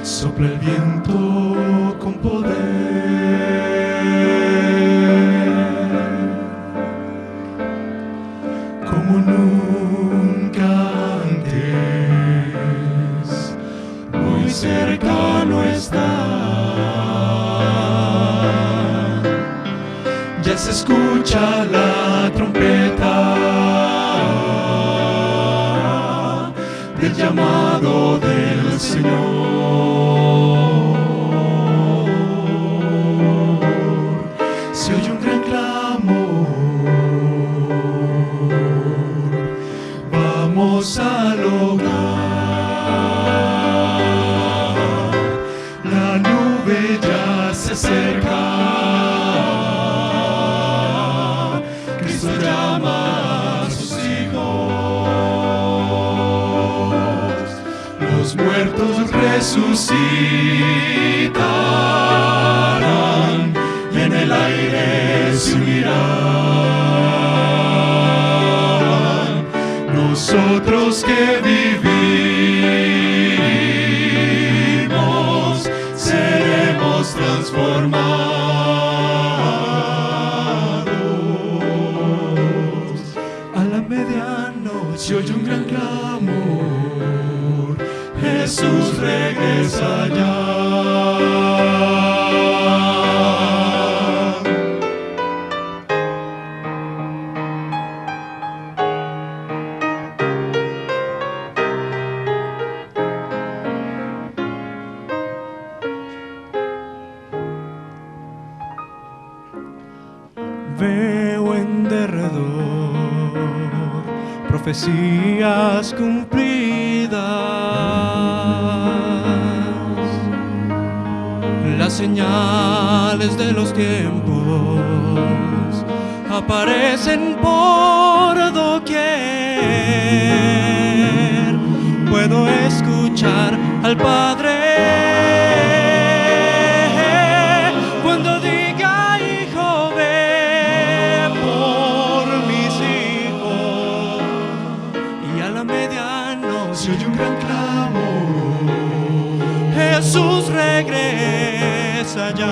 Sopla el viento con poder, como nunca antes, muy cercano está. Ya se escucha la trompeta del llamado del Señor. Se oye un gran clamor, vamos al hogar. La nube ya se acerca, Cristo llama a sus hijos. Los muertos resucitarán y en el aire se unirán. Nosotros que vivimos seremos transformados. A la medianoche oye un gran clamor, Jesús regresa ya. Veo en derredor profecías cumplidas, las señales de los tiempos aparecen por doquier. Puedo escuchar al Padre cuando diga: hijo, ve por mis hijos. Y a la medianoche oye un gran clamor, Jesús regresa ya.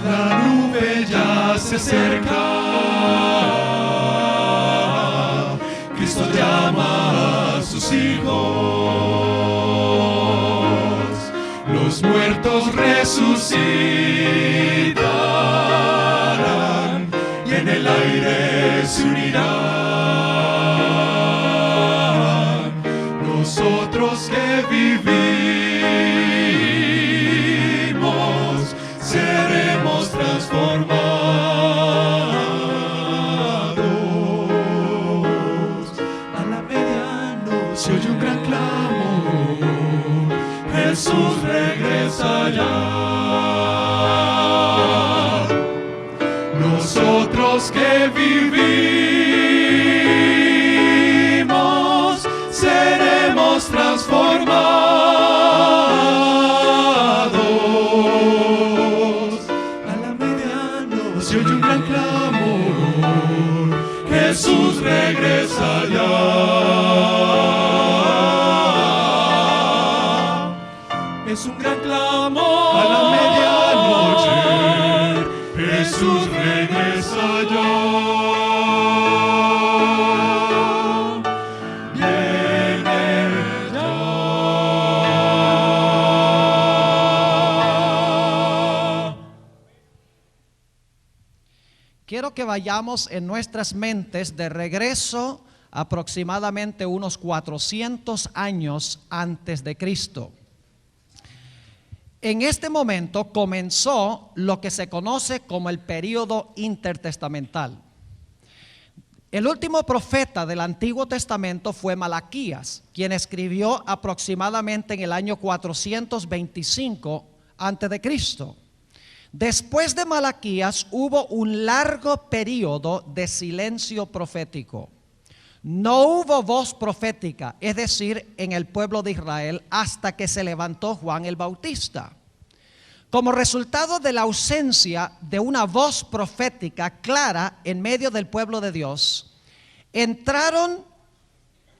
La nube ya se acerca, Cristo llama a sus hijos. Los muertos resucitarán y en el aire se unirán. Nosotros que vivimos seremos transformados. A la medianoche oye un gran clamor, Jesús regresa ya. Nosotros que vivimos seremos transformados. A la medianoche oye un gran clamor, Jesús regresa ya. Es un gran clamor a la medianoche, Jesús regresa ya. Viene ya. Quiero que vayamos en nuestras mentes de regreso aproximadamente unos 400 años antes de Cristo. En este momento comenzó lo que se conoce como el período intertestamental. El último profeta del Antiguo Testamento fue Malaquías, quien escribió aproximadamente en el año 425 antes de Cristo. Después de Malaquías hubo un largo periodo de silencio profético. No hubo voz profética, es decir, en el pueblo de Israel, hasta que se levantó Juan el Bautista. Como resultado de la ausencia de una voz profética clara en medio del pueblo de Dios, entraron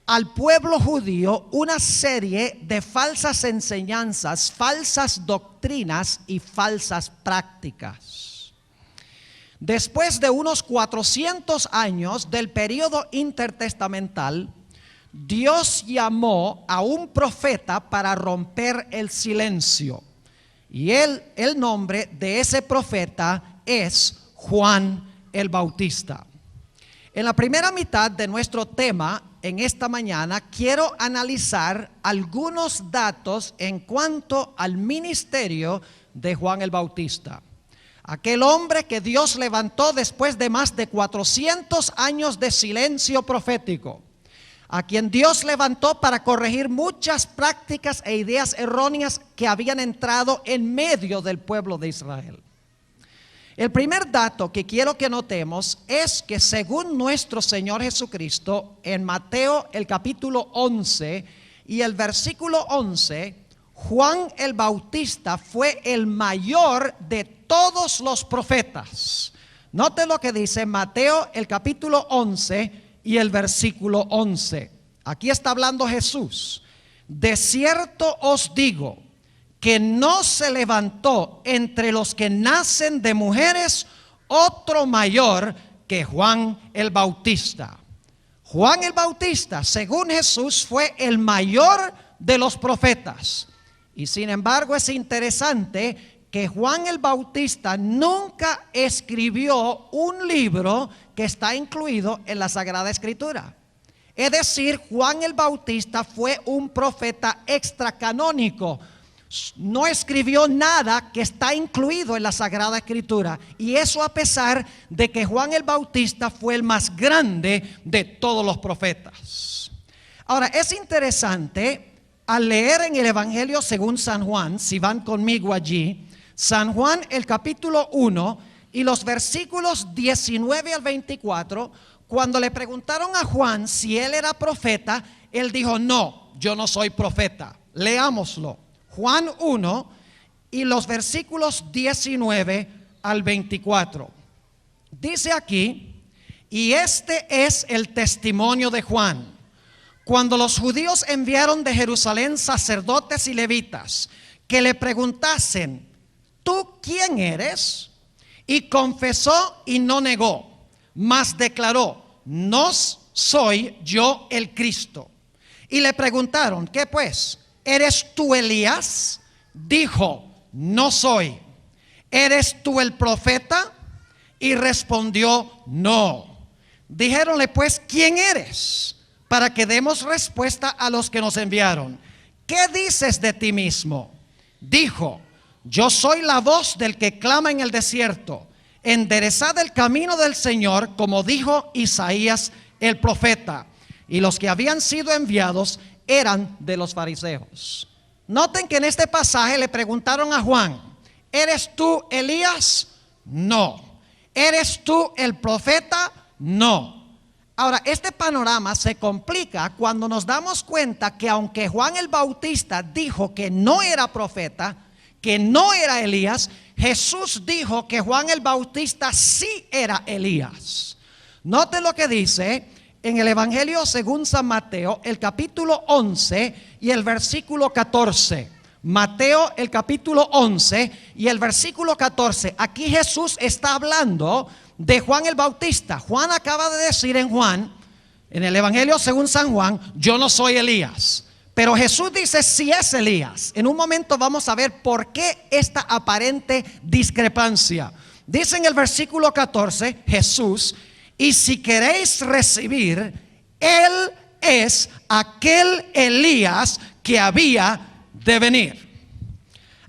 al pueblo judío una serie de falsas enseñanzas, falsas doctrinas y falsas prácticas. Después de unos 400 años del periodo intertestamental, Dios llamó a un profeta para romper el silencio. Y el nombre de ese profeta es Juan el Bautista. En la primera mitad de nuestro tema en esta mañana quiero analizar algunos datos en cuanto al ministerio de Juan el Bautista. Aquel hombre que Dios levantó después de más de 400 años de silencio profético, a quien Dios levantó para corregir muchas prácticas e ideas erróneas que habían entrado en medio del pueblo de Israel. El primer dato que quiero que notemos es que según nuestro Señor Jesucristo, en Mateo el capítulo 11 y el versículo 11, Juan el Bautista fue el mayor de todos los profetas. Note lo que dice Mateo el capítulo 11 y el versículo 11. Aquí está hablando Jesús. De cierto os digo que no se levantó entre los que nacen de mujeres otro mayor que Juan el Bautista. Juan el Bautista, según Jesús, fue el mayor de los profetas. Y sin embargo es interesante que Juan el Bautista nunca escribió un libro que está incluido en la Sagrada Escritura. Es decir, Juan el Bautista fue un profeta extracanónico. No escribió nada que está incluido en la Sagrada Escritura. Y eso a pesar de que Juan el Bautista fue el más grande de todos los profetas. Ahora, es interesante al leer en el Evangelio según San Juan, si van conmigo allí, San Juan el capítulo 1 y los versículos 19 al 24, cuando le preguntaron a Juan si él era profeta, él dijo: no, yo no soy profeta. Leámoslo. Juan 1 y los versículos 19 al 24. Dice aquí: y este es el testimonio de Juan. Cuando los judíos enviaron de Jerusalén sacerdotes y levitas que le preguntasen: ¿tú quién eres? Y confesó y no negó, mas declaró: no soy yo el Cristo. Y le preguntaron: ¿qué pues? ¿Eres tú Elías? Dijo: no soy. ¿Eres tú el profeta? Y respondió: no. Dijéronle pues: ¿quién eres? Para que demos respuesta a los que nos enviaron. ¿Qué dices de ti mismo? Dijo: yo soy la voz del que clama en el desierto, enderezad el camino del Señor, como dijo Isaías el profeta. Y los que habían sido enviados eran de los fariseos. Noten que en este pasaje le preguntaron a Juan: ¿eres tú Elías? No. ¿Eres tú el profeta? No. Ahora, este panorama se complica cuando nos damos cuenta que aunque Juan el Bautista dijo que no era profeta, que no era Elías, Jesús dijo que Juan el Bautista sí era Elías. Note lo que dice en el Evangelio según San Mateo, el capítulo 11 y el versículo 14. Mateo, el capítulo 11 y el versículo 14. Aquí Jesús está hablando de Juan el Bautista. Juan acaba de decir en Juan, en el Evangelio según San Juan: yo no soy Elías. Pero Jesús dice: sí es Elías. En un momento vamos a ver por qué esta aparente discrepancia. Dice en el versículo 14 Jesús: y si queréis recibir, él es aquel Elías que había de venir.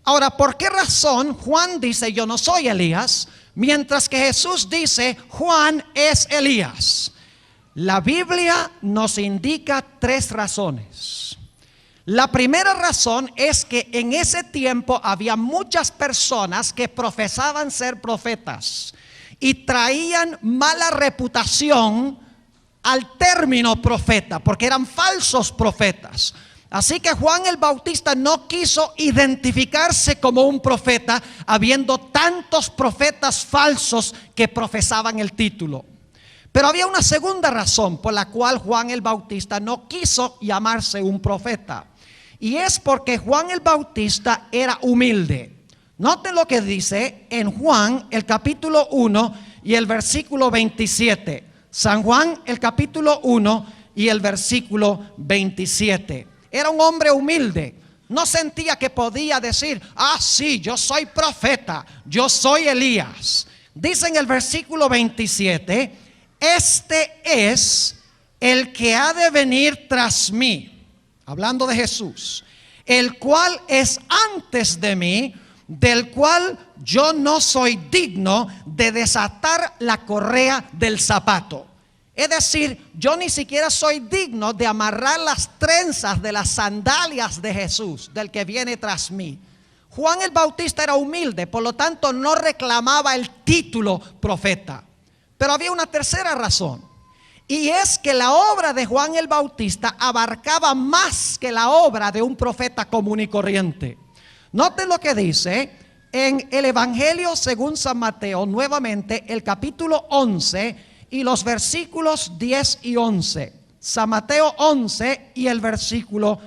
Ahora, ¿por qué razón Juan dice: yo no soy Elías? Mientras que Jesús dice: Juan es Elías. La Biblia nos indica tres razones. La primera razón es que en ese tiempo había muchas personas que profesaban ser profetas y traían mala reputación al término profeta, porque eran falsos profetas. Así que Juan el Bautista no quiso identificarse como un profeta, habiendo tantos profetas falsos que profesaban el título. Pero había una segunda razón por la cual Juan el Bautista no quiso llamarse un profeta. Y es porque Juan el Bautista era humilde. Noten lo que dice en Juan el capítulo 1 y el versículo 27. San Juan el capítulo 1 y el versículo 27. Era un hombre humilde. No sentía que podía decir, sí, yo soy profeta, yo soy Elías. Dice en el versículo 27, este es el que ha de venir tras mí, hablando de Jesús, el cual es antes de mí, del cual yo no soy digno de desatar la correa del zapato. Es decir, yo ni siquiera soy digno de amarrar las trenzas de las sandalias de Jesús, del que viene tras mí. Juan el Bautista era humilde, por lo tanto no reclamaba el título profeta. Pero había una tercera razón, y es que la obra de Juan el Bautista abarcaba más que la obra de un profeta común y corriente. Noten lo que dice en el Evangelio según San Mateo, nuevamente el capítulo 11 y los versículos 10 y 11. San Mateo 11 y el versículo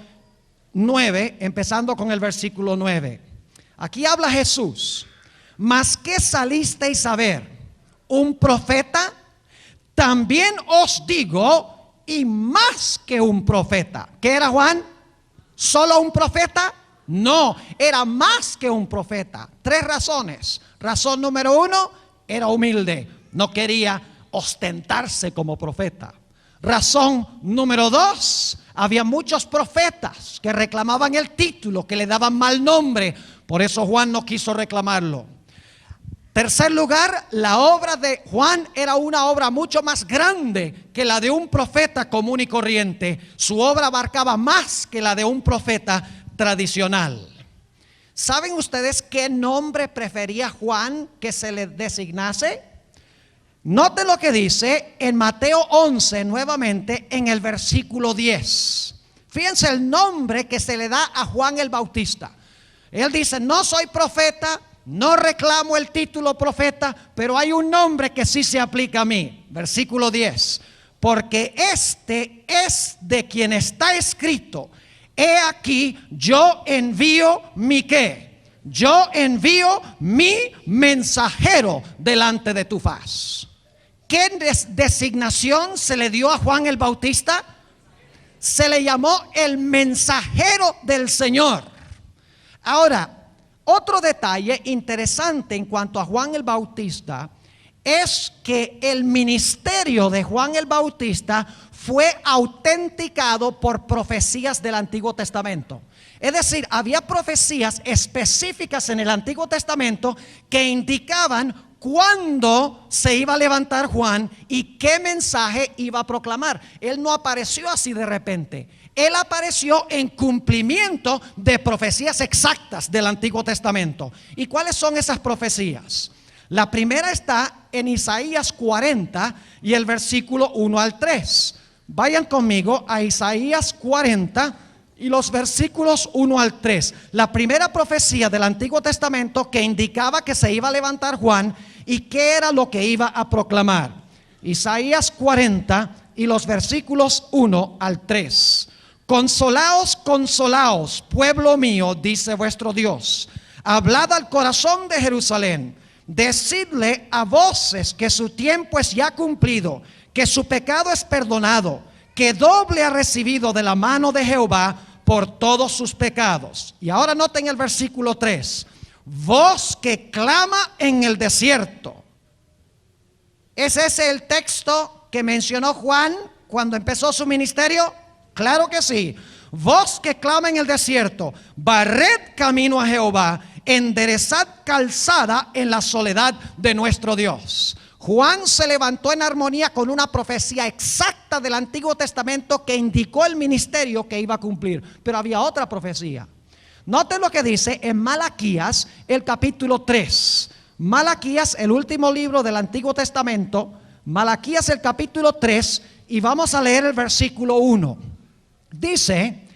9, empezando con el versículo 9. Aquí habla Jesús. ¿Mas qué salisteis a ver? ¿Un profeta? También os digo, y más que un profeta. ¿Qué era Juan? ¿Solo un profeta? No, era más que un profeta. Tres razones. Razón número uno, era humilde. No quería ostentarse como profeta. Razón número dos, había muchos profetas que reclamaban el título, que le daban mal nombre. Por eso Juan no quiso reclamarlo. Tercer lugar, la obra de Juan era una obra mucho más grande que la de un profeta común y corriente. Su obra abarcaba más que la de un profeta tradicional. ¿Saben ustedes qué nombre prefería Juan que se le designase? Noten lo que dice en Mateo 11, nuevamente en el versículo 10. Fíjense el nombre que se le da a Juan el Bautista. Él dice, no soy profeta, no reclamo el título profeta, pero hay un nombre que sí se aplica a mí. Versículo 10. Porque este es de quien está escrito, he aquí yo envío mi ¿qué? Yo envío mi mensajero delante de tu faz. ¿Qué designación se le dio a Juan el Bautista? Se le llamó el mensajero del Señor. Ahora, otro detalle interesante en cuanto a Juan el Bautista es que el ministerio de Juan el Bautista fue autenticado por profecías del Antiguo Testamento. Es decir, había profecías específicas en el Antiguo Testamento que indicaban cuándo se iba a levantar Juan y qué mensaje iba a proclamar. Él no apareció así de repente. Él apareció en cumplimiento de profecías exactas del Antiguo Testamento. ¿Y cuáles son esas profecías? La primera está en Isaías 40 y el versículo 1 al 3. Vayan conmigo a Isaías 40 y los versículos 1 al 3. La primera profecía del Antiguo Testamento que indicaba que se iba a levantar Juan y qué era lo que iba a proclamar. Isaías 40 y los versículos 1 al 3. Consolaos, consolaos, pueblo mío, dice vuestro Dios. Hablad al corazón de Jerusalén. Decidle a voces que su tiempo es ya cumplido, que su pecado es perdonado, que doble ha recibido de la mano de Jehová por todos sus pecados. Y ahora noten el versículo 3. Voz que clama en el desierto. ¿Es ese el texto que mencionó Juan cuando empezó su ministerio? Claro que sí. Voz que clama en el desierto. Barred camino a Jehová. Enderezad calzada en la soledad de nuestro Dios. Juan se levantó en armonía con una profecía exacta del Antiguo Testamento que indicó el ministerio que iba a cumplir. Pero había otra profecía. Noten lo que dice en Malaquías, el capítulo 3. Malaquías, el último libro del Antiguo Testamento. Malaquías, el capítulo 3. Y vamos a leer el versículo 1. Dice,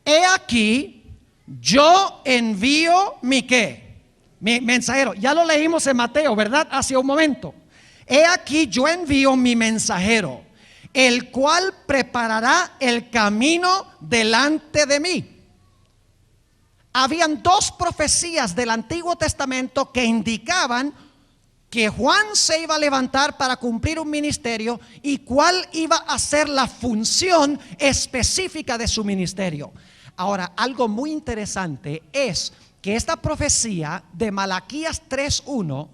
he aquí, yo envío mi ¿qué? Mi mensajero. Ya lo leímos en Mateo, ¿verdad? Hace un momento. he aquí yo envío mi mensajero, el cual preparará el camino delante de mí. Habían dos profecías del Antiguo Testamento que indicaban que Juan se iba a levantar para cumplir un ministerio y cuál iba a ser la función específica de su ministerio. Ahora, algo muy interesante es que esta profecía de Malaquías 3:1,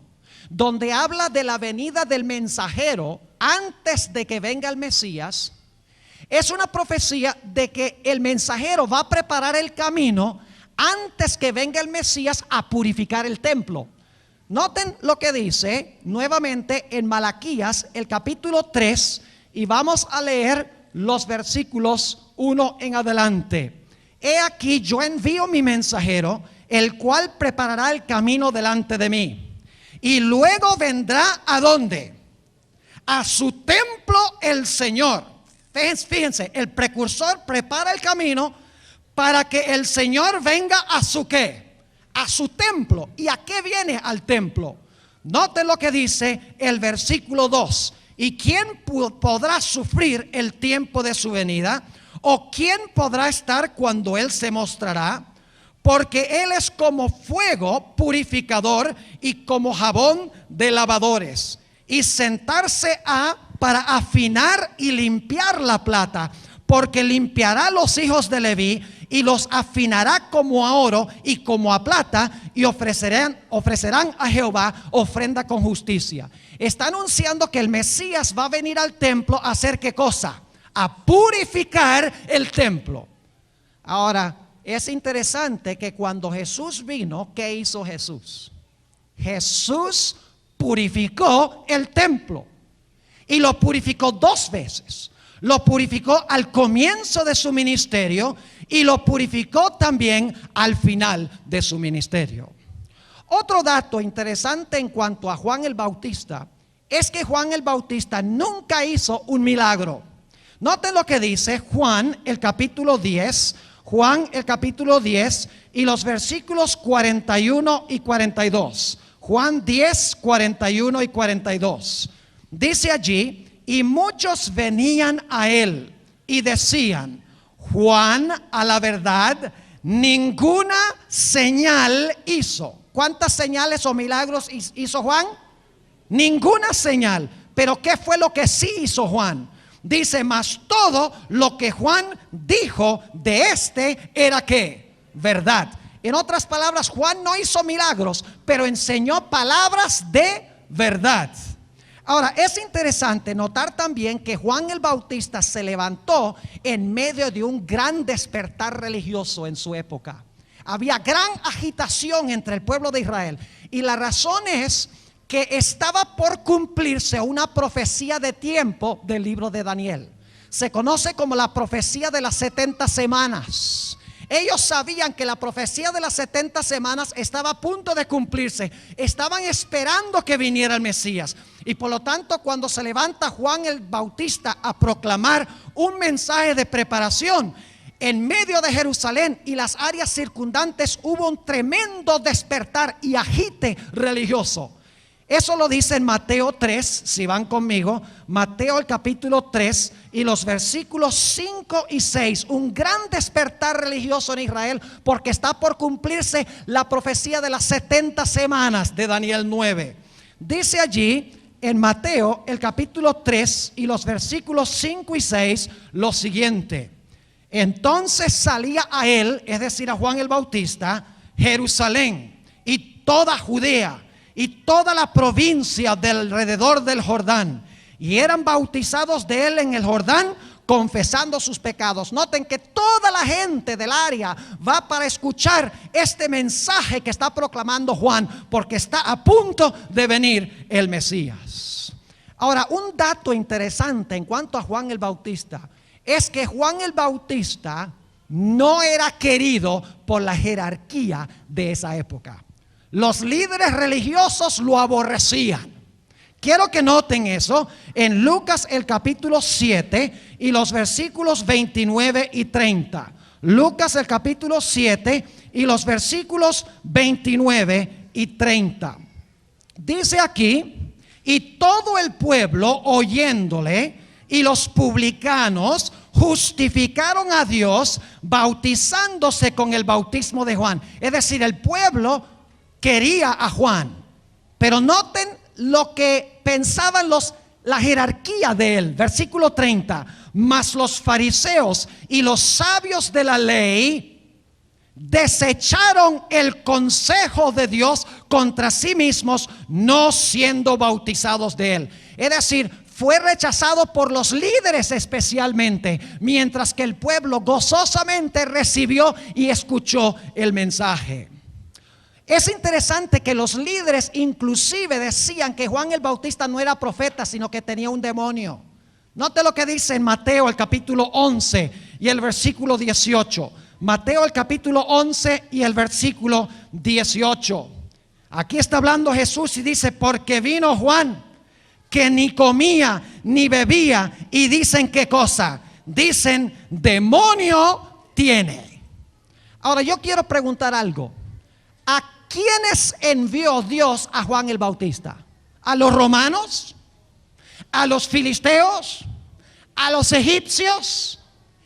donde habla de la venida del mensajero antes de que venga el Mesías, es una profecía de que el mensajero va a preparar el camino antes que venga el Mesías a purificar el templo. Noten lo que dice nuevamente en Malaquías, el capítulo 3, y vamos a leer los versículos 1 en adelante. He aquí yo envío mi mensajero, el cual preparará el camino delante de mí. Y luego vendrá ¿a dónde? A su templo el Señor. Fíjense, el precursor prepara el camino para que el Señor venga a su ¿qué? A su templo. ¿Y a qué viene al templo? Noten lo que dice el versículo 2. ¿Y quién podrá sufrir el tiempo de su venida? ¿O quién podrá estar cuando Él se mostrará? Porque Él es como fuego purificador y como jabón de lavadores. Y sentarse para afinar y limpiar la plata, porque limpiará los hijos de Leví y los afinará como a oro y como a plata, y ofrecerán a Jehová ofrenda con justicia. Está anunciando que el Mesías va a venir al templo a hacer ¿qué cosa? A purificar el templo. Ahora, es interesante que cuando Jesús vino, ¿qué hizo Jesús? Jesús purificó el templo, y lo purificó dos veces. Lo purificó al comienzo de su ministerio y lo purificó también al final de su ministerio. Otro dato interesante en cuanto a Juan el Bautista es que Juan el Bautista nunca hizo un milagro. Noten lo que dice Juan el capítulo 10, y los versículos 41 y 42. Juan 10, 41 y 42. Dice allí: y muchos venían a él y decían: Juan, a la verdad, ninguna señal hizo. ¿Cuántas señales o milagros hizo Juan? Ninguna señal. Pero ¿qué fue lo que sí hizo Juan? Dice: mas todo lo que Juan dijo de este era ¿qué? Verdad. En otras palabras, Juan no hizo milagros, pero enseñó palabras de verdad. Ahora, es interesante notar también que Juan el Bautista se levantó en medio de un gran despertar religioso en su época. Había gran agitación entre el pueblo de Israel, y la razón es que estaba por cumplirse una profecía de tiempo del libro de Daniel. Se conoce como la profecía de las 70 semanas. Ellos sabían que la profecía de las 70 semanas estaba a punto de cumplirse. Estaban esperando que viniera el Mesías. Y por lo tanto, cuando se levanta Juan el Bautista a proclamar un mensaje de preparación, en medio de Jerusalén y las áreas circundantes hubo un tremendo despertar y agite religioso. Eso lo dice en Mateo 3, si van conmigo, Mateo el capítulo 3 y los versículos 5 y 6. Un gran despertar religioso en Israel, porque está por cumplirse la profecía de las 70 semanas de Daniel 9. Dice allí en Mateo el capítulo 3 y los versículos 5 y 6 lo siguiente: entonces salía a él, es decir a Juan el Bautista, Jerusalén y toda Judea y toda la provincia del alrededor del Jordán, y eran bautizados de él en el Jordán, confesando sus pecados. Noten que toda la gente del área va para escuchar este mensaje que está proclamando Juan, porque está a punto de venir el Mesías. Ahora, un dato interesante en cuanto a Juan el Bautista es que Juan el Bautista no era querido por la jerarquía de esa época. Los líderes religiosos lo aborrecían. Quiero que noten eso en Lucas el capítulo 7 y los versículos 29 y 30. Lucas el capítulo 7 y los versículos 29 y 30. Dice aquí Y todo el pueblo oyéndole y los publicanos justificaron a Dios bautizándose con el bautismo de Juan. Es decir, el pueblo quería a Juan, pero noten lo que pensaban la jerarquía de él. Versículo 30. Mas los fariseos y los sabios de la ley desecharon el consejo de Dios contra sí mismos, no siendo bautizados de él. Es decir, fue rechazado por los líderes especialmente, mientras que el pueblo gozosamente recibió y escuchó el mensaje. Es interesante que los líderes inclusive decían que Juan el Bautista no era profeta, sino que tenía un demonio. Note lo que dice en Mateo el capítulo 11 y el versículo 18. Mateo el capítulo 11 y el versículo 18. Aquí está hablando Jesús y dice: porque vino Juan, que ni comía ni bebía, y dicen ¿qué cosa? Dicen demonio tiene. Ahora yo quiero preguntar algo. ¿A quiénes envió Dios a Juan el Bautista? ¿A los romanos? ¿A los filisteos? ¿A los egipcios?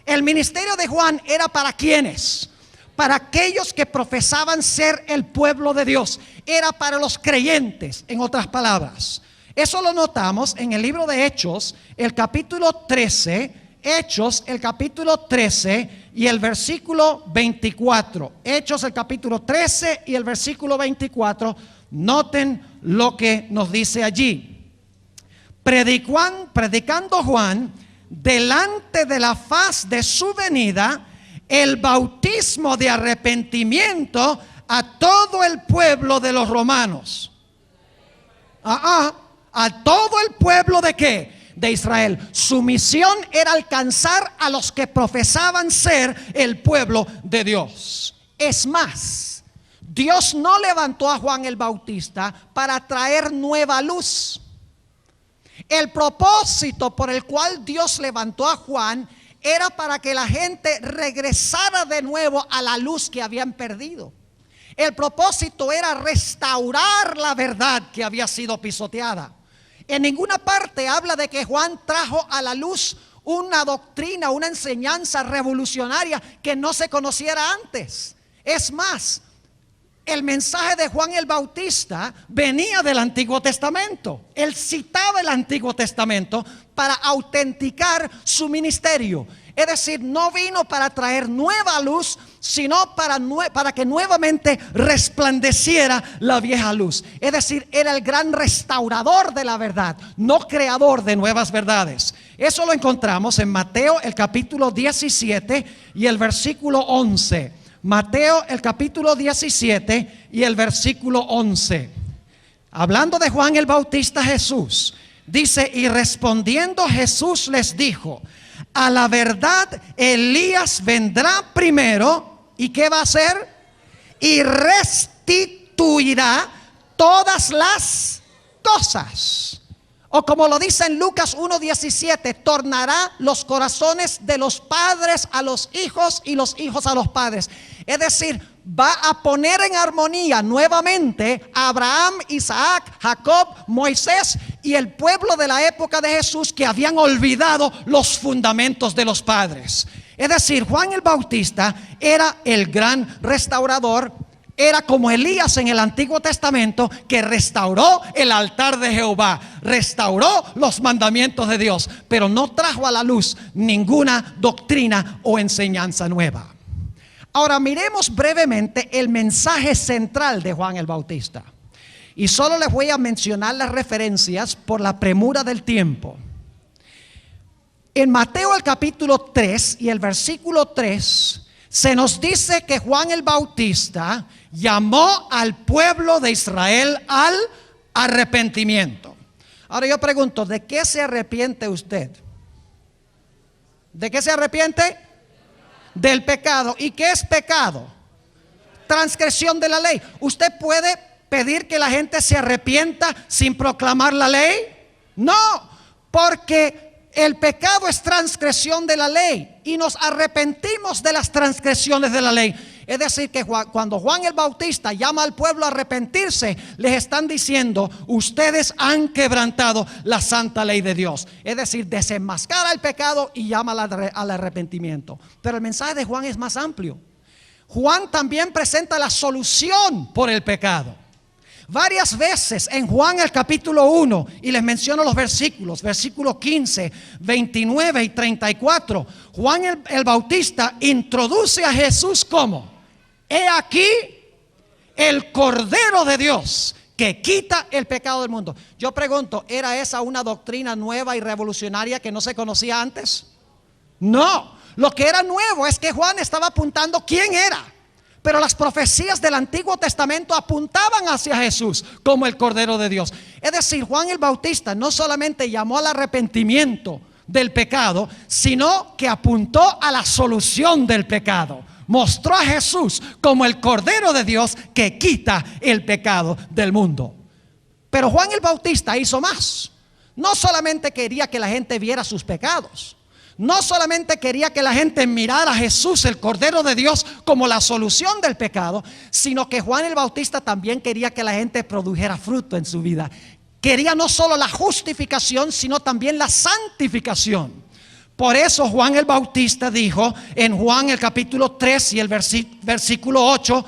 El ministerio de Juan era ¿para quiénes? Para aquellos que profesaban ser el pueblo de Dios. Era para los creyentes, en otras palabras. Eso lo notamos en el libro de Hechos, el capítulo 13. Hechos, el capítulo 13 y el versículo 24. Hechos, el capítulo 13 y el versículo 24. Noten lo que nos dice allí. Predicando Juan delante de la faz de su venida el bautismo de arrepentimiento a todo el pueblo de los romanos. A todo el pueblo ¿de qué? De Israel. Su misión era alcanzar a los que profesaban ser el pueblo de Dios. Es más, Dios no levantó a Juan el Bautista para traer nueva luz. El propósito por el cual Dios levantó a Juan era para que la gente regresara de nuevo a la luz que habían perdido. El propósito era restaurar la verdad que había sido pisoteada. En ninguna parte habla de que Juan trajo a la luz una doctrina, una enseñanza revolucionaria que no se conociera antes. Es más, el mensaje de Juan el Bautista venía del Antiguo Testamento. Él citaba el Antiguo Testamento para autenticar su ministerio. Es decir, no vino para traer nueva luz, sino para que nuevamente resplandeciera la vieja luz. Es decir, era el gran restaurador de la verdad, no creador de nuevas verdades. Eso lo encontramos en Mateo el capítulo 17 y el versículo 11. Mateo el capítulo 17 y el versículo 11. Hablando de Juan el Bautista, Jesús dice: y respondiendo Jesús les dijo: a la verdad Elías vendrá primero, ¿y qué va a hacer? Y restituirá todas las cosas. O como lo dice en Lucas 1:17, tornará los corazones de los padres a los hijos y los hijos a los padres. Es decir, va a poner en armonía nuevamente a Abraham, Isaac, Jacob, Moisés y el pueblo de la época de Jesús que habían olvidado los fundamentos de los padres. Es decir, Juan el Bautista era el gran restaurador. Era como Elías en el Antiguo Testamento, que restauró el altar de Jehová, restauró los mandamientos de Dios, pero no trajo a la luz ninguna doctrina o enseñanza nueva. Ahora miremos brevemente el mensaje central de Juan el Bautista. Y solo les voy a mencionar las referencias por la premura del tiempo. En Mateo el capítulo 3 y el versículo 3 se nos dice que Juan el Bautista llamó al pueblo de Israel al arrepentimiento. Ahora yo pregunto, ¿de qué se arrepiente usted? ¿De qué se arrepiente? Del pecado. ¿Y qué es pecado? Transgresión de la ley. ¿Usted puede pedir que la gente se arrepienta sin proclamar la ley? No, porque el pecado es transgresión de la ley y nos arrepentimos de las transgresiones de la ley. Es decir, que cuando Juan el Bautista llama al pueblo a arrepentirse, les están diciendo: ustedes han quebrantado la santa ley de Dios. Es decir, desenmascara el pecado y llama al arrepentimiento. Pero el mensaje de Juan es más amplio. Juan también presenta la solución por el pecado. Varias veces en Juan el capítulo 1, y les menciono los versículos 15, 29 y 34. Juan el Bautista introduce a Jesús como: he aquí el Cordero de Dios que quita el pecado del mundo. Yo pregunto, ¿era esa una doctrina nueva y revolucionaria que no se conocía antes? No, lo que era nuevo es que Juan estaba apuntando quién era. Pero las profecías del Antiguo Testamento apuntaban hacia Jesús como el Cordero de Dios. Es decir, Juan el Bautista no solamente llamó al arrepentimiento del pecado, sino que apuntó a la solución del pecado. Mostró a Jesús como el Cordero de Dios que quita el pecado del mundo. Pero Juan el Bautista hizo más. No solamente quería que la gente viera sus pecados. No solamente quería que la gente mirara a Jesús, el Cordero de Dios, como la solución del pecado, sino que Juan el Bautista también quería que la gente produjera fruto en su vida. Quería no solo la justificación, sino también la santificación. Por eso Juan el Bautista dijo en Juan el capítulo 3 y el versículo 8,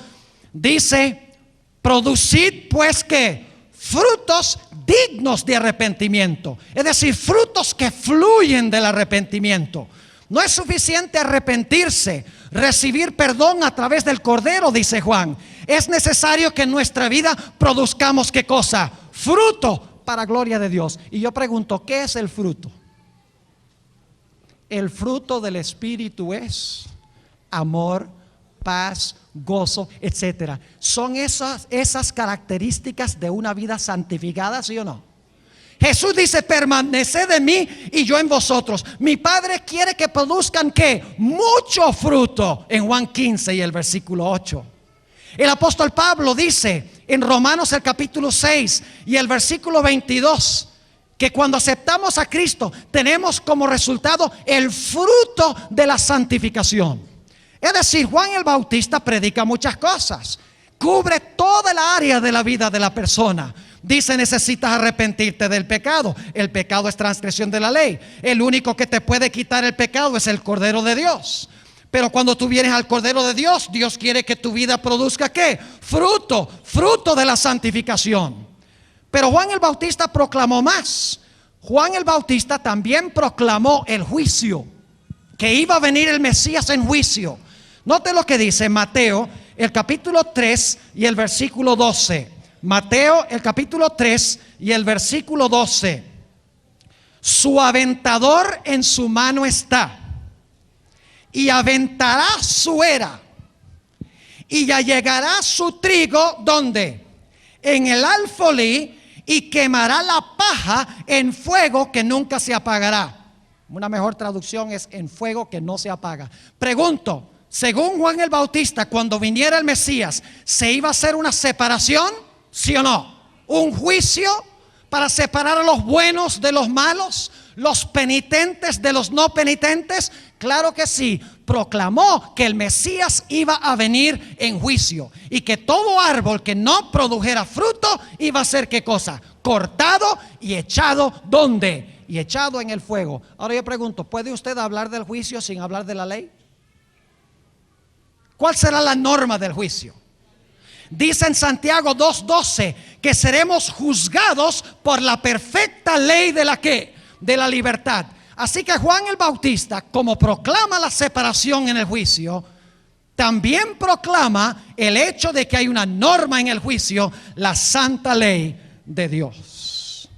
dice: producid pues que frutos dignos de arrepentimiento. Es decir, frutos que fluyen del arrepentimiento. No es suficiente arrepentirse, recibir perdón a través del Cordero, dice Juan. Es necesario que en nuestra vida produzcamos ¿qué cosa? Fruto para gloria de Dios. Y yo pregunto, ¿qué es el fruto? El fruto del Espíritu es amor, paz, gozo, etcétera. ¿Son esas características de una vida santificada, sí o no? Jesús dice: permaneced en mí y yo en vosotros. Mi Padre quiere que produzcan ¿qué? Mucho fruto, en Juan 15 y el versículo 8. El apóstol Pablo dice en Romanos el capítulo 6 y el versículo 22 que cuando aceptamos a Cristo tenemos como resultado el fruto de la santificación. Es decir, Juan el Bautista predica muchas cosas, cubre toda el área de la vida de la persona. Dice: necesitas arrepentirte del pecado. El pecado es transgresión de la ley. El único que te puede quitar el pecado es el Cordero de Dios. Pero cuando tú vienes al Cordero de Dios, Dios quiere que tu vida produzca ¿qué? Fruto de la santificación. Pero Juan el Bautista proclamó más. Juan el Bautista también proclamó el juicio, que iba a venir el Mesías en juicio. Note lo que dice Mateo el capítulo 3 y el versículo 12. Mateo el capítulo 3 y el versículo 12. Su aventador en su mano está, y aventará su era, y ya llegará su trigo, ¿dónde? En el alfolí, y quemará la paja en fuego que nunca se apagará. Una mejor traducción es en fuego que no se apaga. Pregunto, según Juan el Bautista, cuando viniera el Mesías, ¿se iba a hacer una separación? ¿Sí o no? ¿Un juicio para separar a los buenos de los malos? ¿Los penitentes de los no penitentes? Claro que sí. Proclamó que el Mesías iba a venir en juicio y que todo árbol que no produjera fruto iba a ser ¿qué cosa? Cortado y echado ¿dónde? Y echado en el fuego. Ahora yo pregunto, ¿puede usted hablar del juicio sin hablar de la ley? ¿Cuál será la norma del juicio? Dice en Santiago 2:12 que seremos juzgados por la perfecta ley de la ¿qué? De la libertad. Así que Juan el Bautista, como proclama la separación en el juicio, también proclama el hecho de que hay una norma en el juicio, la santa ley de Dios.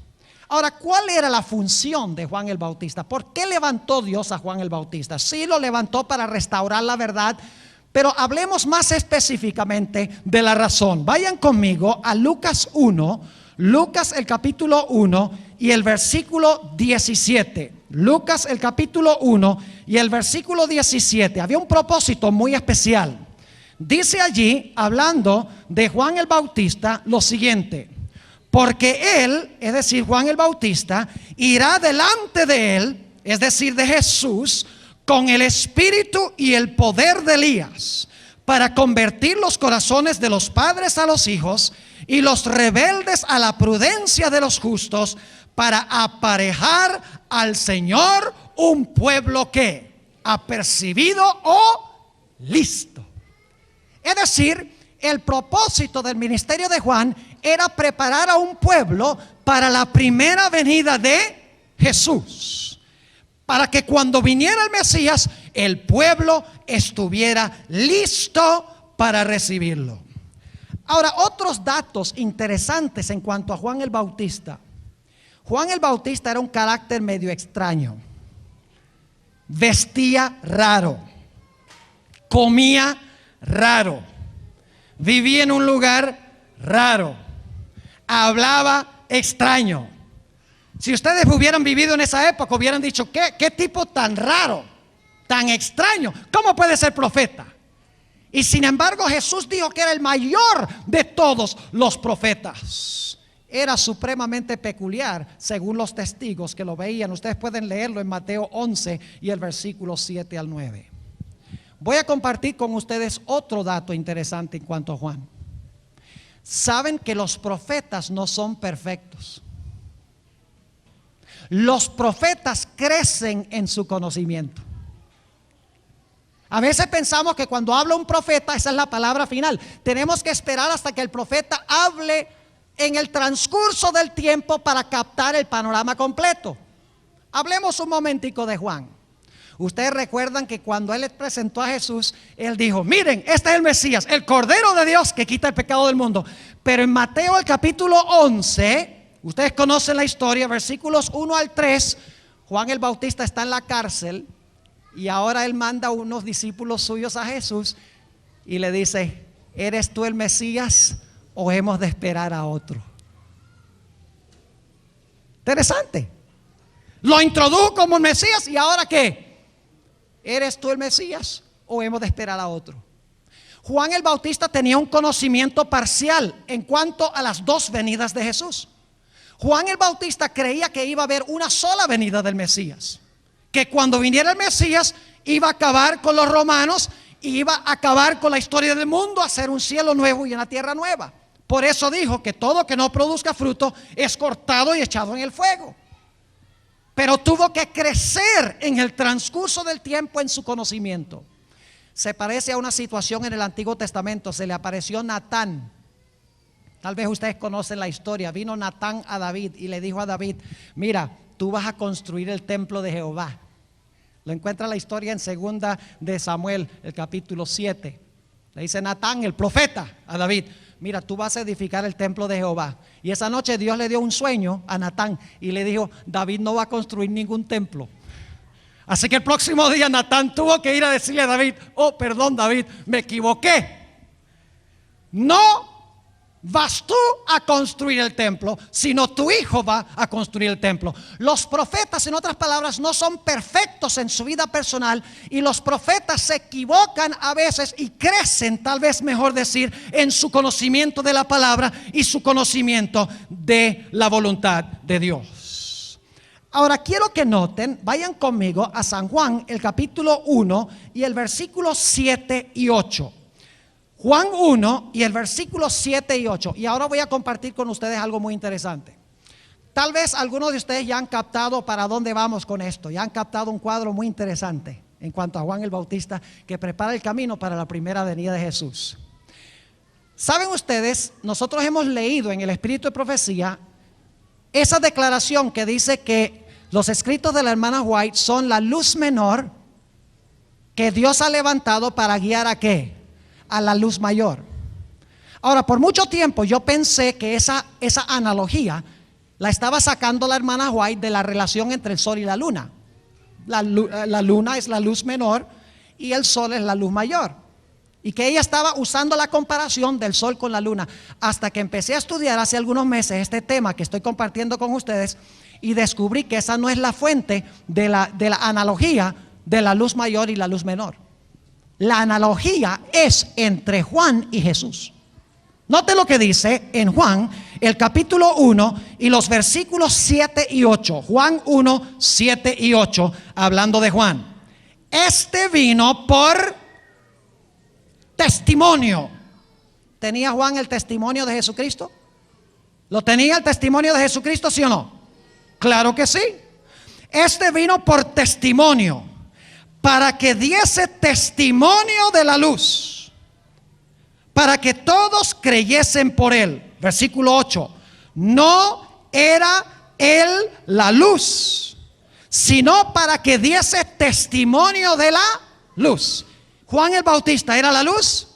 Ahora, ¿cuál era la función de Juan el Bautista? ¿Por qué levantó Dios a Juan el Bautista? Sí, lo levantó para restaurar la verdad, pero hablemos más específicamente de la razón. Vayan conmigo a Lucas 1, Lucas el capítulo 1 y el versículo 17. Lucas el capítulo 1 y el versículo 17. Había un propósito muy especial. Dice allí, hablando de Juan el Bautista, lo siguiente: porque él, es decir, Juan el Bautista, irá delante de él, es decir, de Jesús, con el espíritu y el poder de Elías, para convertir los corazones de los padres a los hijos y los rebeldes a la prudencia de los justos, para aparejar al Señor un pueblo que apercibido o listo. Es decir, el propósito del ministerio de Juan era preparar a un pueblo para la primera venida de Jesús, para que cuando viniera el Mesías, el pueblo estuviera listo para recibirlo. Ahora, otros datos interesantes en cuanto a Juan el Bautista. Juan el Bautista era un carácter medio extraño. Vestía raro, comía raro, vivía en un lugar raro, hablaba extraño. Si ustedes hubieran vivido en esa época, hubieran dicho, ¿qué tipo tan raro, tan extraño? ¿Cómo puede ser profeta? Y sin embargo, Jesús dijo que era el mayor de todos los profetas. Era supremamente peculiar, según los testigos que lo veían. Ustedes pueden leerlo en Mateo 11 y el versículo 7 al 9. Voy a compartir con ustedes otro dato interesante en cuanto a Juan. Saben que los profetas no son perfectos. Los profetas crecen en su conocimiento. A veces pensamos que cuando habla un profeta, esa es la palabra final. Tenemos que esperar hasta que el profeta hable en el transcurso del tiempo para captar el panorama completo. Hablemos un momentico de Juan. Ustedes recuerdan que cuando él les presentó a Jesús, él dijo, miren, este es el Mesías, el Cordero de Dios que quita el pecado del mundo. Pero en Mateo el capítulo 11, ustedes conocen la historia, versículos 1 al 3, Juan el Bautista está en la cárcel y ahora él manda a unos discípulos suyos a Jesús y le dice, ¿eres tú el Mesías o hemos de esperar a otro? Interesante. Lo introdujo como el Mesías y ahora ¿qué? ¿Eres tú el Mesías o hemos de esperar a otro? Juan el Bautista tenía un conocimiento parcial en cuanto a las dos venidas de Jesús. Juan el Bautista creía que iba a haber una sola venida del Mesías, que cuando viniera el Mesías iba a acabar con los romanos, iba a acabar con la historia del mundo, hacer un cielo nuevo y una tierra nueva. Por eso dijo que todo que no produzca fruto es cortado y echado en el fuego. Pero tuvo que crecer en el transcurso del tiempo en su conocimiento. Se parece a una situación en el Antiguo Testamento. Se le apareció Natán. Tal vez ustedes conocen la historia. Vino Natán a David y le dijo a David, mira, tú vas a construir el templo de Jehová. Lo encuentra la historia en 2 de Samuel, el capítulo 7. Le dice Natán, el profeta, a David, mira, tú vas a edificar el templo de Jehová. Y esa noche Dios le dio un sueño a Natán y le dijo, David no va a construir ningún templo. Así que el próximo día Natán tuvo que ir a decirle a David, oh, perdón David, me equivoqué. No vas tú a construir el templo, sino tu hijo va a construir el templo. Los profetas, en otras palabras, no son perfectos en su vida personal, y los profetas se equivocan a veces y crecen, tal vez mejor decir, en su conocimiento de la palabra y su conocimiento de la voluntad de Dios. Ahora quiero que noten, vayan conmigo a San Juan, el capítulo 1 y el versículo 7 y 8. Juan 1 y el versículo 7 y 8. Y ahora voy a compartir con ustedes algo muy interesante. Tal vez algunos de ustedes ya han captado para dónde vamos con esto. Ya han captado un cuadro muy interesante en cuanto a Juan el Bautista, que prepara el camino para la primera venida de Jesús. ¿Saben ustedes? Nosotros hemos leído en el Espíritu de Profecía esa declaración que dice que los escritos de la hermana White son la luz menor que Dios ha levantado para guiar ¿a qué? A la luz mayor. Ahora, por mucho tiempo yo pensé que esa analogía la estaba sacando la hermana White de la relación entre el sol y la luna. La luna es la luz menor y el sol es la luz mayor, y que ella estaba usando la comparación del sol con la luna, hasta que empecé a estudiar hace algunos meses este tema que estoy compartiendo con ustedes y descubrí que esa no es la fuente de la analogía de la luz mayor y la luz menor. La analogía es entre Juan y Jesús. Note lo que dice en Juan, el capítulo 1 y los versículos 7 y 8. Juan 1, 7 y 8, hablando de Juan. Este vino por testimonio. ¿Tenía Juan el testimonio de Jesucristo? ¿Lo tenía el testimonio de Jesucristo, sí o no? Claro que sí. Este vino por testimonio, para que diese testimonio de la luz, para que todos creyesen por él. Versículo 8. No era él la luz, sino para que diese testimonio de la luz. Juan el Bautista, ¿era la luz?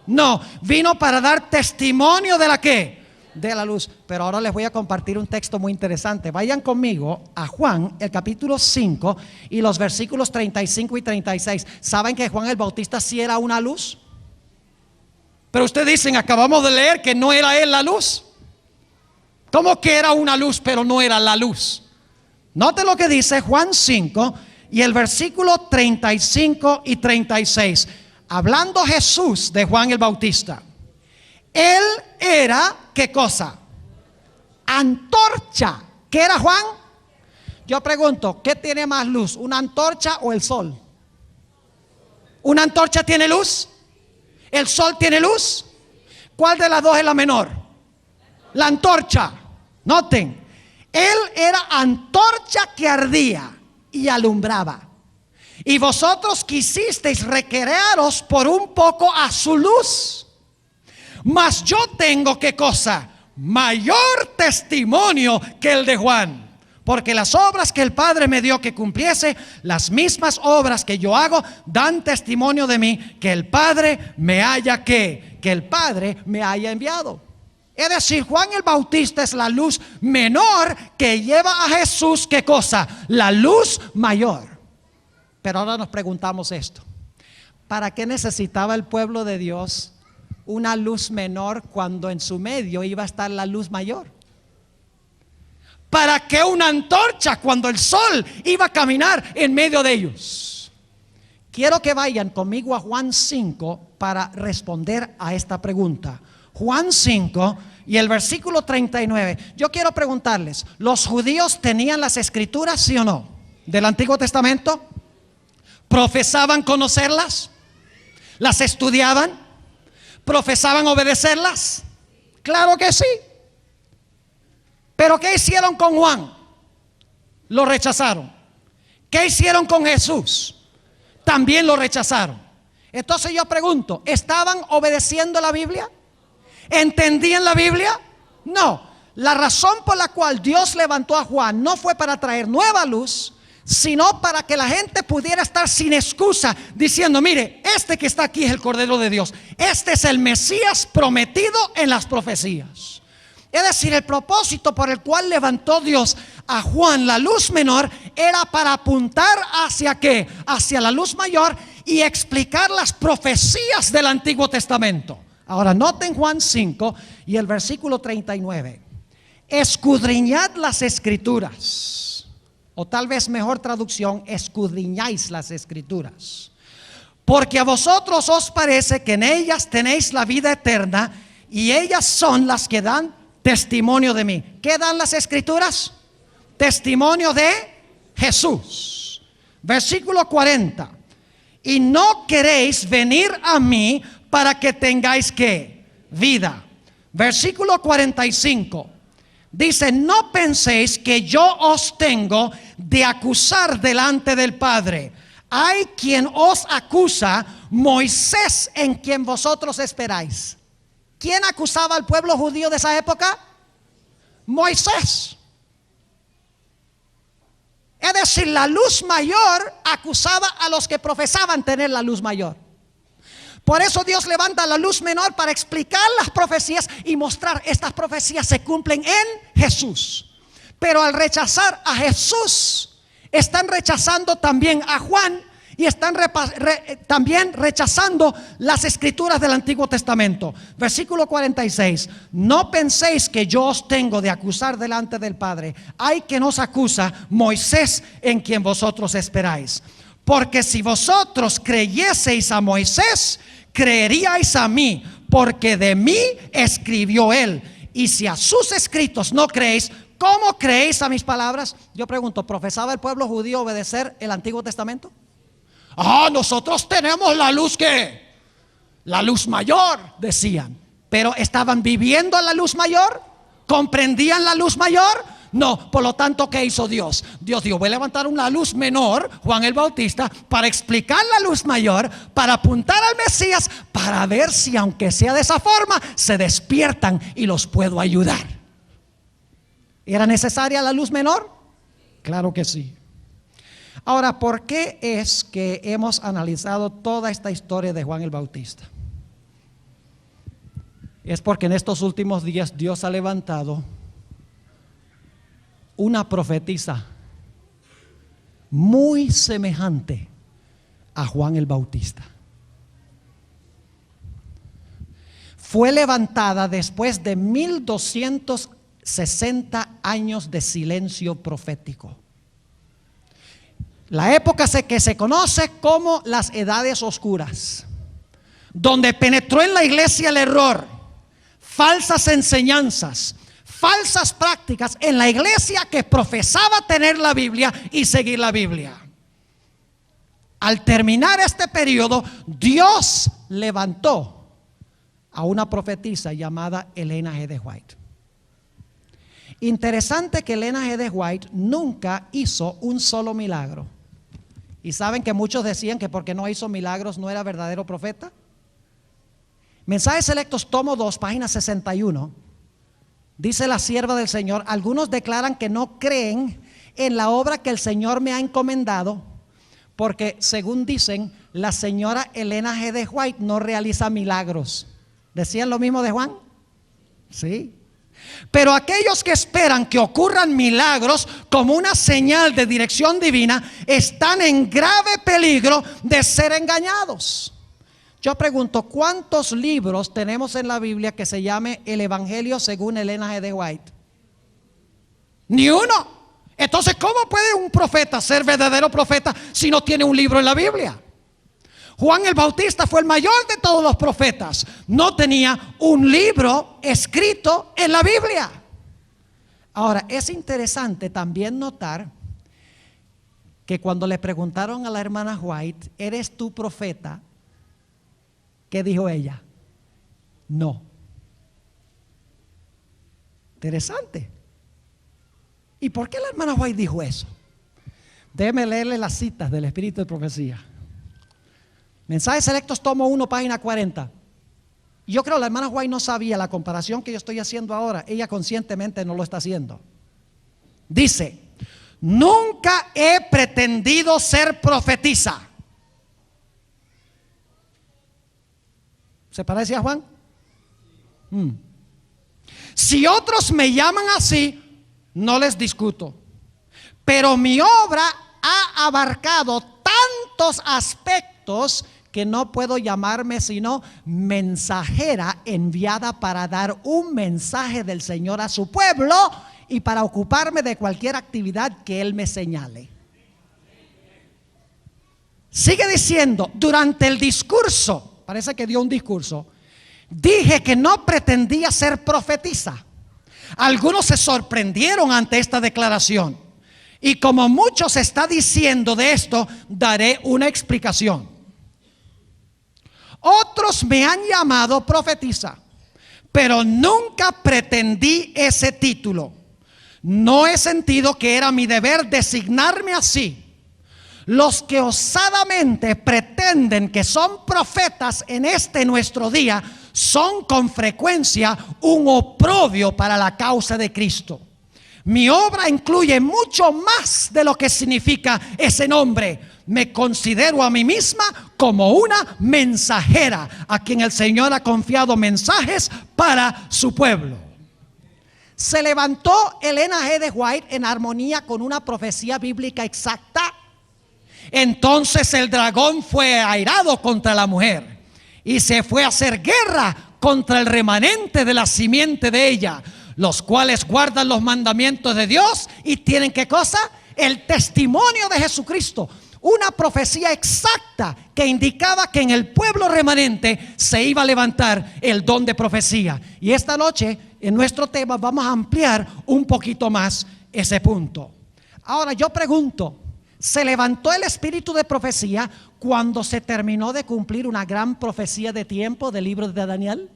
No, vino para dar testimonio de la ¿qué? De la luz. Pero ahora les voy a compartir un texto muy interesante. Vayan conmigo a Juan, el capítulo 5 y los versículos 35 y 36. ¿Saben que Juan el Bautista sí era una luz? Pero ustedes dicen, acabamos de leer que no era él la luz. ¿Cómo que era una luz pero no era la luz? Note lo que dice Juan 5 y el versículo 35 y 36. Hablando Jesús de Juan el Bautista. Él era, ¿qué cosa? Antorcha. ¿Qué era Juan? Yo pregunto, ¿qué tiene más luz? ¿Una antorcha o el sol? ¿Una antorcha tiene luz? ¿El sol tiene luz? ¿Cuál de las dos es la menor? La antorcha. Noten, él era antorcha que ardía y alumbraba. Y vosotros quisisteis recrearos por un poco a su luz. Mas yo tengo, ¿qué cosa? Mayor testimonio que el de Juan. Porque las obras que el Padre me dio que cumpliese, las mismas obras que yo hago, dan testimonio de mí, que el Padre me haya que el Padre me haya enviado. Es decir, Juan el Bautista es la luz menor que lleva a Jesús, ¿qué cosa? La luz mayor. Pero ahora nos preguntamos esto: ¿para qué necesitaba el pueblo de Dios una luz menor cuando en su medio iba a estar la luz mayor? ¿Para qué una antorcha cuando el sol iba a caminar en medio de ellos? Quiero que vayan conmigo a Juan 5 para responder a esta pregunta. Juan 5 y el versículo 39. Yo quiero preguntarles, ¿los judíos tenían las escrituras, sí o no? Del Antiguo Testamento. ¿Profesaban conocerlas? ¿Las estudiaban? ¿Profesaban obedecerlas? Claro que sí. Pero ¿qué hicieron con Juan? Lo rechazaron. ¿Qué hicieron con Jesús? También lo rechazaron. Entonces yo pregunto, ¿estaban obedeciendo la Biblia? ¿Entendían la Biblia? No. La razón por la cual Dios levantó a Juan no fue para traer nueva luz, sino para que la gente pudiera estar sin excusa diciendo, mire, este que está aquí es el Cordero de Dios. Este es el Mesías prometido en las profecías. Es decir, el propósito por el cual levantó Dios a Juan, la luz menor, era para apuntar hacia ¿qué? Hacia la luz mayor y explicar las profecías del Antiguo Testamento. Ahora noten Juan 5 y el versículo 39. Escudriñad las escrituras, o tal vez mejor traducción, escudriñáis las escrituras, porque a vosotros os parece que en ellas tenéis la vida eterna, y ellas son las que dan testimonio de mí. ¿Qué dan las escrituras? Testimonio de Jesús. Versículo 40. Y no queréis venir a mí para que tengáis ¿qué? Vida. Versículo 45. Dice, no penséis que yo os tengo de acusar delante del Padre. Hay quien os acusa, Moisés, en quien vosotros esperáis. ¿Quién acusaba al pueblo judío de esa época? Moisés. Es decir, la luz mayor acusaba a los que profesaban tener la luz mayor. Por eso Dios levanta la luz menor para explicar las profecías y mostrar estas profecías se cumplen en Jesús. Pero al rechazar a Jesús, están rechazando también a Juan y están también rechazando las escrituras del Antiguo Testamento. Versículo 46. No penséis que yo os tengo de acusar delante del Padre. Hay quien os acusa, Moisés, en quien vosotros esperáis. Porque si vosotros creyeseis a Moisés, creeríais a mí, porque de mí escribió él. Y si a sus escritos no creéis, ¿cómo creéis a mis palabras? Yo pregunto, ¿profesaba el pueblo judío obedecer el Antiguo Testamento? Nosotros tenemos la luz que La luz mayor, decían. Pero ¿estaban viviendo la luz mayor? ¿Comprendían la luz mayor? No, por lo tanto, ¿qué hizo Dios? Dios dijo, voy a levantar una luz menor, Juan el Bautista, para explicar la luz mayor, para apuntar al Mesías, para ver si aunque sea de esa forma, se despiertan y los puedo ayudar. ¿Era necesaria la luz menor? Claro que sí. Ahora, ¿por qué es que hemos analizado toda esta historia de Juan el Bautista? Es porque en estos últimos días Dios ha levantado una profetisa muy semejante a Juan el Bautista. Fue levantada después de 1260 años de silencio profético. La época que se conoce como las edades oscuras, donde penetró en la iglesia el error, falsas enseñanzas, falsas prácticas en la iglesia que profesaba tener la Biblia y seguir la Biblia. Al terminar este periodo, Dios levantó a una profetisa llamada Elena G. de White. Interesante que Elena G. de White nunca hizo un solo milagro. Y saben que muchos decían que porque no hizo milagros no era verdadero profeta. Mensajes Selectos, tomo 2, página 61. Dice la sierva del Señor: algunos declaran que no creen en la obra que el Señor me ha encomendado, porque según dicen, la señora Elena G. de White no realiza milagros. ¿Decían lo mismo de Juan? Sí. Pero aquellos que esperan que ocurran milagros como una señal de dirección divina están en grave peligro de ser engañados. Yo pregunto, ¿cuántos libros tenemos en la Biblia que se llame el Evangelio según Elena G. de White? Ni uno. Entonces, ¿cómo puede un profeta ser verdadero profeta si no tiene un libro en la Biblia? Juan el Bautista fue el mayor de todos los profetas. No tenía un libro escrito en la Biblia. Ahora, es interesante también notar que cuando le preguntaron a la hermana White, ¿eres tú profeta?, ¿qué dijo ella? No. Interesante. ¿Y por qué la hermana White dijo eso? Déjeme leerle las citas del Espíritu de Profecía. Mensajes Selectos, tomo 1, página 40. Yo creo que la hermana White no sabía la comparación que yo estoy haciendo ahora. Ella conscientemente no lo está haciendo. Dice: nunca he pretendido ser profetisa. ¿Se parece a Juan? Si otros me llaman así, no les discuto. Pero mi obra ha abarcado tantos aspectos que no puedo llamarme sino mensajera enviada para dar un mensaje del Señor a su pueblo y para ocuparme de cualquier actividad que Él me señale. Sigue diciendo: durante el discurso, parece que dio un discurso, dije que no pretendía ser profetisa. Algunos se sorprendieron ante esta declaración, y como mucho se está diciendo de esto, daré una explicación. Otros me han llamado profetisa, pero nunca pretendí ese título. No he sentido que era mi deber designarme así. Los que osadamente pretenden que son profetas en este nuestro día son con frecuencia un oprobio para la causa de Cristo. Mi obra incluye mucho más de lo que significa ese nombre. Me considero a mí misma como una mensajera a quien el Señor ha confiado mensajes para su pueblo. Se levantó Elena G. de White en armonía con una profecía bíblica exacta. Entonces el dragón fue airado contra la mujer y se fue a hacer guerra contra el remanente de la simiente de ella, los cuales guardan los mandamientos de Dios y tienen ¿qué cosa? El testimonio de Jesucristo. Una profecía exacta que indicaba que en el pueblo remanente se iba a levantar el don de profecía. Y esta noche en nuestro tema vamos a ampliar un poquito más ese punto. Ahora yo pregunto, se levantó el espíritu de profecía cuando se terminó de cumplir una gran profecía de tiempo del libro de Daniel.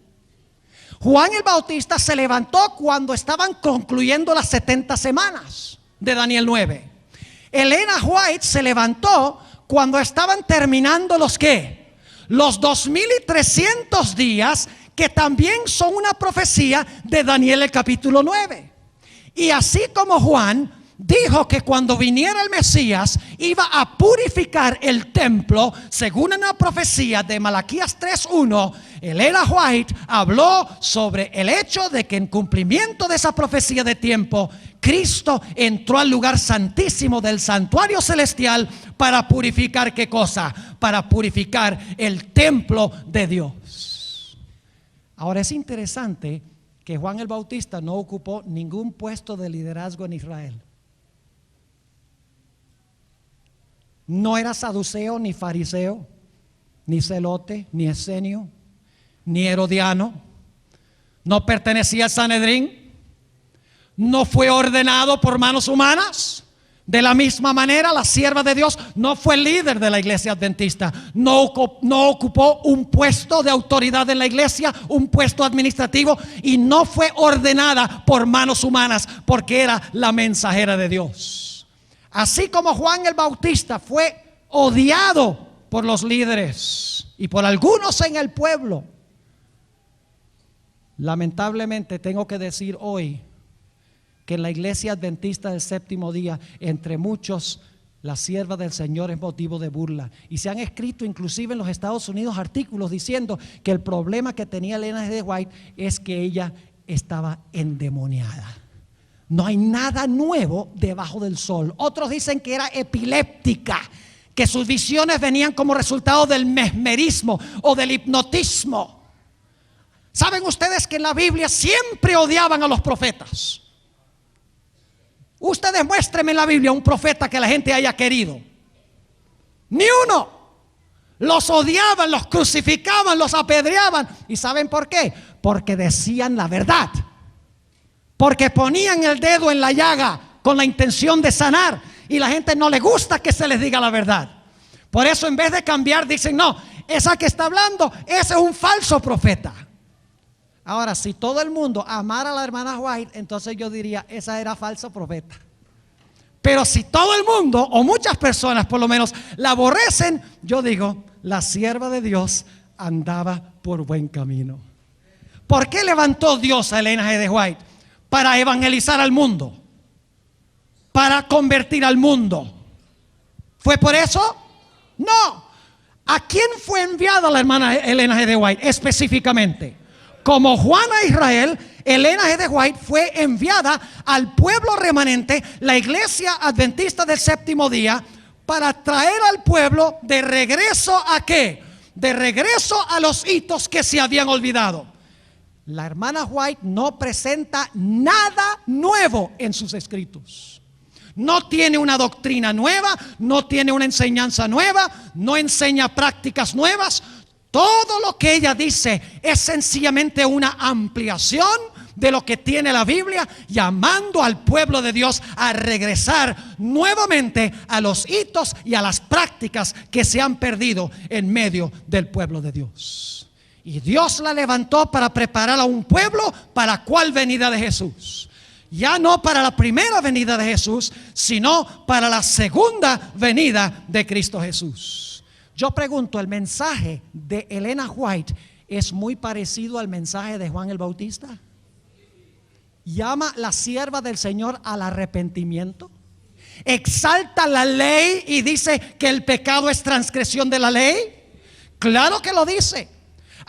Juan el Bautista se levantó cuando estaban concluyendo las 70 semanas de Daniel 9. Elena White se levantó cuando estaban terminando los ¿qué? Los 2300 días, que también son una profecía de Daniel el capítulo 9. Y así como Juan dijo que cuando viniera el Mesías iba a purificar el templo, según una profecía de Malaquías 3:1, Elena White habló sobre el hecho de que en cumplimiento de esa profecía de tiempo, Cristo entró al lugar santísimo del santuario celestial para purificar ¿qué cosa? Para purificar el templo de Dios. Ahora es interesante que Juan el Bautista no ocupó ningún puesto de liderazgo en Israel. No era saduceo, ni fariseo, ni celote, ni esenio, ni herodiano. No pertenecía al Sanedrín. No fue ordenado por manos humanas. De la misma manera, la sierva de Dios no fue líder de la iglesia adventista. No ocupó un puesto de autoridad en la iglesia, un puesto administrativo, y no fue ordenada por manos humanas, porque era la mensajera de Dios. Así como Juan el Bautista fue odiado por los líderes y por algunos en el pueblo, lamentablemente tengo que decir hoy que en la iglesia adventista del séptimo día, entre muchos, la sierva del Señor es motivo de burla. Y se han escrito inclusive en los Estados Unidos artículos diciendo que el problema que tenía Elena G. White es que ella estaba endemoniada. No hay nada nuevo debajo del sol. Otros dicen que era epiléptica, que sus visiones venían como resultado del mesmerismo o del hipnotismo. ¿Saben ustedes que en la Biblia siempre odiaban a los profetas? Ustedes muéstrenme en la Biblia un profeta que la gente haya querido. Ni uno. Los odiaban, los crucificaban, los apedreaban. ¿Y saben por qué? Porque decían la verdad. Porque ponían el dedo en la llaga con la intención de sanar, y la gente no le gusta que se les diga la verdad. Por eso, en vez de cambiar, dicen: no, esa que está hablando, ese es un falso profeta. Ahora, si todo el mundo amara a la hermana White, entonces yo diría: esa era falso profeta. Pero si todo el mundo, o muchas personas por lo menos, la aborrecen, yo digo: la sierva de Dios andaba por buen camino. ¿Por qué levantó Dios a Elena G. de White? Para evangelizar al mundo, para convertir al mundo. ¿Fue por eso? No. ¿A quién fue enviada la hermana Elena G. de White específicamente? Como Juan a Israel, Elena G. de White fue enviada al pueblo remanente, la iglesia adventista del séptimo día, para traer al pueblo de regreso ¿a qué? De regreso a los hitos que se habían olvidado. La hermana White no presenta nada nuevo en sus escritos. No tiene una doctrina nueva, no tiene una enseñanza nueva, no enseña prácticas nuevas. Todo lo que ella dice es sencillamente una ampliación de lo que tiene la Biblia, llamando al pueblo de Dios a regresar nuevamente a los hitos y a las prácticas que se han perdido en medio del pueblo de Dios. Y Dios la levantó para preparar a un pueblo para cuál venida de Jesús. Ya no para la primera venida de Jesús, sino para la segunda venida de Cristo Jesús. Yo pregunto, ¿el mensaje de Elena White es muy parecido al mensaje de Juan el Bautista? ¿Llama la sierva del Señor al arrepentimiento? ¿Exalta la ley y dice que el pecado es transgresión de la ley? Claro que lo dice.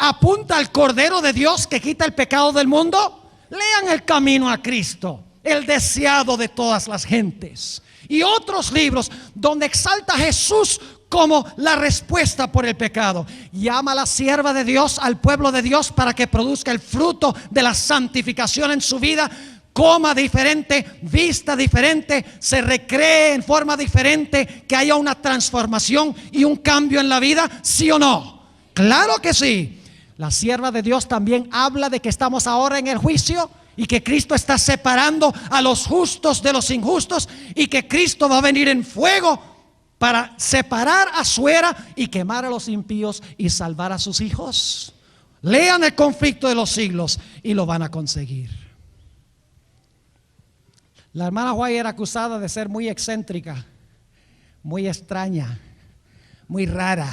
¿Apunta al Cordero de Dios que quita el pecado del mundo? Lean El Camino a Cristo, el deseado de todas las gentes, y otros libros donde exalta a Jesús como la respuesta por el pecado. Llama a la sierva de Dios, al pueblo de Dios, para que produzca el fruto de la santificación en su vida. Coma diferente, vista diferente, se recree en forma diferente, que haya una transformación y un cambio en la vida, ¿sí o no? Claro que sí. La sierva de Dios también habla de que estamos ahora en el juicio y que Cristo está separando a los justos de los injustos y que Cristo va a venir en fuego para separar a su era y quemar a los impíos y salvar a sus hijos. Lean El conflicto de los siglos y lo van a conseguir. La hermana White era acusada de ser muy excéntrica, muy extraña, muy rara.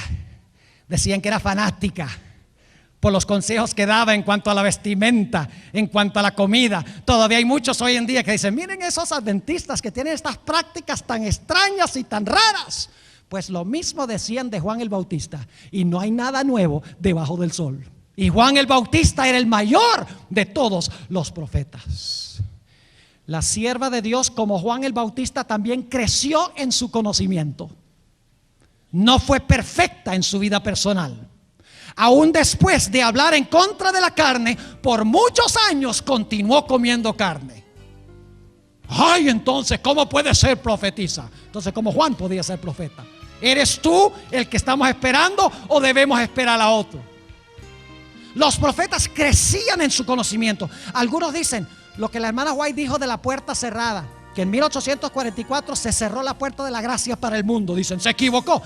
Decían que era fanática por los consejos que daba en cuanto a la vestimenta, en cuanto a la comida. Todavía hay muchos hoy en día que dicen: miren esos adventistas que tienen estas prácticas tan extrañas y tan raras. Pues lo mismo decían de Juan el Bautista, y no hay nada nuevo debajo del sol. Y Juan el Bautista era el mayor de todos los profetas. La sierva de Dios, como Juan el Bautista, también creció en su conocimiento. No fue perfecta en su vida personal. Aún después de hablar en contra de la carne, por muchos años continuó comiendo carne. Ay, entonces, ¿cómo puede ser profetisa? Entonces, ¿cómo Juan podía ser profeta? ¿Eres tú el que estamos esperando o debemos esperar a otro? Los profetas crecían en su conocimiento. Algunos dicen lo que la hermana White dijo de la puerta cerrada, que en 1844 se cerró la puerta de la gracia para el mundo. Dicen, se equivocó.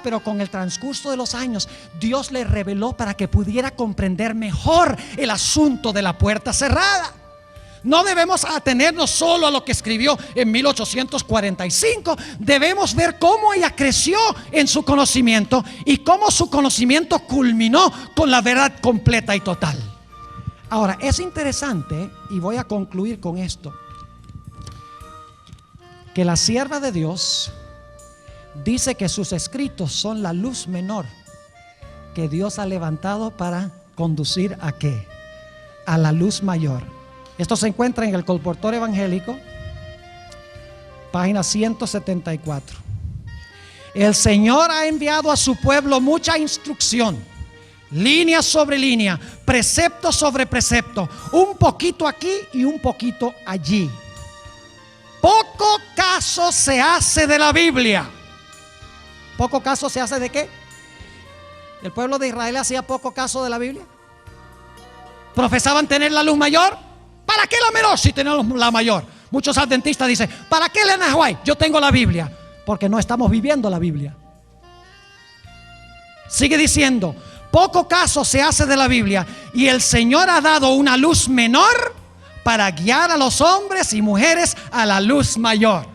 Pero con el transcurso de los años, Dios le reveló para que pudiera comprender mejor el asunto de la puerta cerrada. No debemos atenernos solo a lo que escribió en 1845. Debemos ver cómo ella creció en su conocimiento y cómo su conocimiento culminó con la verdad completa y total. Ahora, es interesante, y voy a concluir con esto, que la sierva de Dios dice que sus escritos son la luz menor que Dios ha levantado para conducir ¿a qué? A la luz mayor. Esto se encuentra en el Colportor Evangélico, página 174. El Señor ha enviado a su pueblo mucha instrucción, línea sobre línea, precepto sobre precepto, un poquito aquí y un poquito allí. Poco caso se hace de la Biblia. ¿Poco caso se hace de qué? ¿El pueblo de Israel hacía poco caso de la Biblia? ¿Profesaban tener la luz mayor? ¿Para qué la menor si tenemos la mayor? Muchos adventistas dicen, ¿para qué la Nahuay? Yo tengo la Biblia. Porque no estamos viviendo la Biblia. Sigue diciendo, poco caso se hace de la Biblia, y el Señor ha dado una luz menor para guiar a los hombres y mujeres a la luz mayor.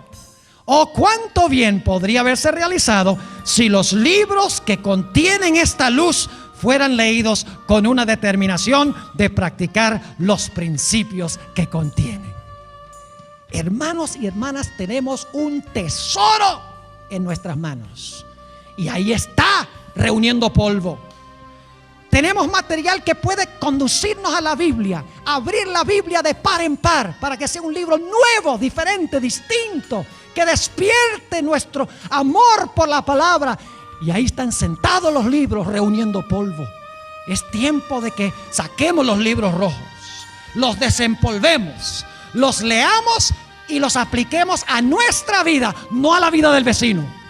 Oh, cuánto bien podría haberse realizado si los libros que contienen esta luz fueran leídos con una determinación de practicar los principios que contienen. Hermanos y hermanas, tenemos un tesoro en nuestras manos, y ahí está, reuniendo polvo. Tenemos material que puede conducirnos a la Biblia, abrir la Biblia de par en par para que sea un libro nuevo, diferente, distinto, que despierte nuestro amor por la palabra. Y ahí están sentados los libros reuniendo polvo. Es tiempo de que saquemos los libros rojos, los desempolvemos, los leamos y los apliquemos a nuestra vida, no a la vida del vecino.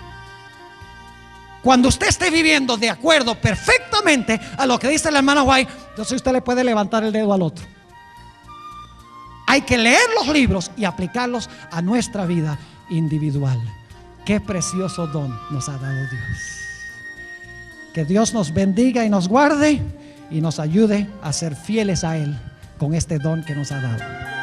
Cuando usted esté viviendo de acuerdo perfectamente a lo que dice la hermana White, entonces usted le puede levantar el dedo al otro. Hay que leer los libros y aplicarlos a nuestra vida individual. Qué precioso don nos ha dado Dios. Que Dios nos bendiga y nos guarde y nos ayude a ser fieles a Él con este don que nos ha dado.